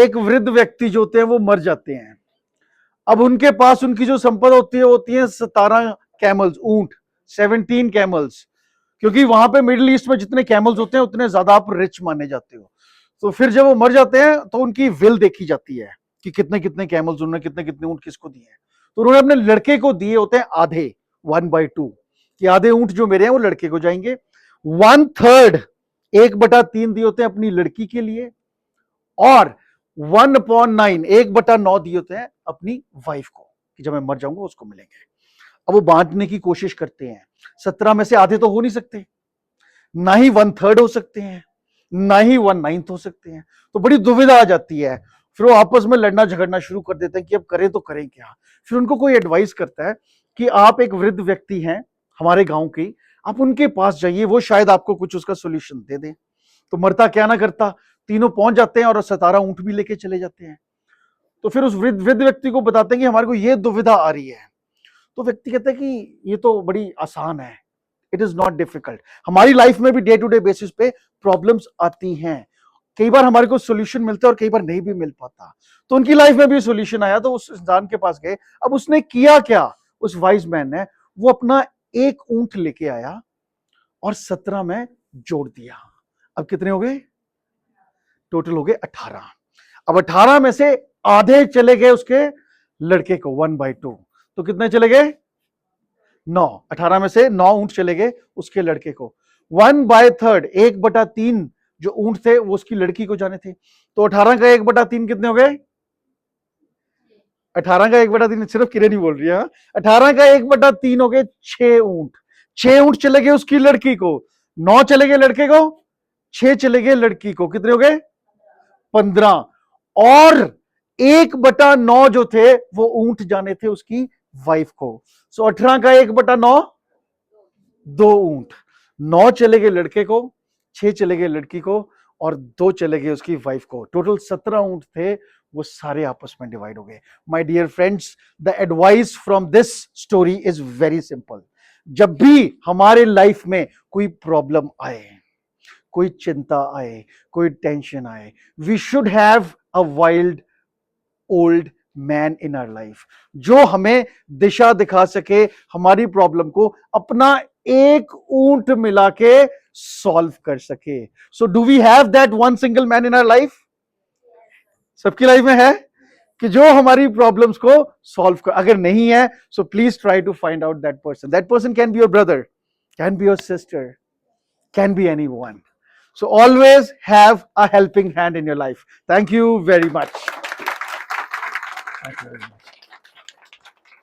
एक वृद्ध व्यक्ति जो होते हैं वो मर जाते हैं। अब उनके पास उनकी जो संपदा होती है 17 कैमल्स, ऊंट, 17 कैमल्स, क्योंकि वहां पे मिडिल ईस्ट में जितने कैमल्स होते हैं उतने ज्यादा आप रिच माने जाते हो। तो फिर जब वो मर जाते हैं तो उनकी विल देखी जाती है कि कितने कितने कैमल्स उन्होंने, कितने कितने ऊंट किसको दिए हैं। तो उन्होंने अपने लड़के को दिए होते हैं आधे, 1/2, कि आधे ऊंट जो मेरे हैं वो लड़के को जाएंगे। 1/3, 1/3 दिए होते हैं अपनी लड़की के लिए, और 1/9, 1/9 दिए होते हैं अपनी वाइफ को, कि जब मैं मर जाऊंगा उसको मिलेंगे। अब वो बांटने की कोशिश करते हैं। 17 में से आधे तो हो नहीं सकते, ना ही 1/3 हो सकते हैं, ना ही 1/9 हो सकते हैं। तो बड़ी दुविधा आ जाती है। फिर वो आपस में लड़ना झगड़ना शुरू कर देते हैं कि अब करें तो करें क्या। फिर उनको कोई एडवाइस करता है कि आप एक वृद्ध व्यक्ति हैं हमारे गांव के, आप उनके पास जाइए, वो शायद आपको कुछ उसका सोल्यूशन दे दें। तो मरता क्या ना करता, तीनों पहुंच जाते हैं और 17 ऊंट भी लेके चले जाते हैं। तो फिर उस वृद्ध व्यक्ति को बताते हैं कि हमारे को ये दुविधा आ रही है। तो व्यक्ति कहता है कि ये तो बड़ी आसान है, इट इज नॉट डिफिकल्ट। हमारी लाइफ में भी डे टू डे बेसिस पे प्रॉब्लम्स आती हैं, कई बार हमारे को सोल्यूशन मिलता है और कई बार नहीं भी मिल पाता। तो उनकी लाइफ में भी सोल्यूशन आया, तो उस इंसान के पास गए। अब उसने किया क्या, उस वाइज मैन ने, वो अपना एक ऊंट लेके आया और 17 में जोड़ दिया। अब कितने हो गए, टोटल हो गए 18। अब 18 में से आधे चले गए उसके लड़के को, 1/2, तो कितने चले गए, 9। 18 में से 9 ऊंट चले गए उसके लड़के को। 1/3, 1/3 जो ऊंट थे वो उसकी लड़की को जाने थे। तो 18 का 1/3 कितने हो गए, 18 का 1/3, सिर्फ किरण ही बोल रही है। 18 का 1/3 हो गए 6 ऊंट। 6 ऊंट चले गए उसकी लड़की को, 9 चले गए लड़के को, 6 चले गए लड़की को, कितने हो गए, 15। और 1/9 जो थे वो ऊंट जाने थे उसकी वाइफ को। सो 18 का 1/9, 2 ऊंट। 9 चले गए लड़के को, 6 चले गए लड़की को, और 2 चले गए उसकी वाइफ को। टोटल 17 ऊंट थे, वो सारे आपस में डिवाइड हो गए। My dear friends, the advice from this story is very simple. जब भी हमारे लाइफ में कोई प्रॉब्लम आए, कोई चिंता आए, कोई टेंशन आए, we should have a wild old man in our life, जो हमें दिशा दिखा सके, हमारी प्रॉब्लम को अपना एक ऊंट मिला के सॉल्व कर सके। So do we have that one single man in our life? सबकी लाइफ में है कि जो हमारी प्रॉब्लम्स को सॉल्व कर। अगर नहीं है, so please try to find out that person. That person can be your brother, can be your sister, can be anyone. So always have a helping hand in your life. Thank you very much. Thank you very much.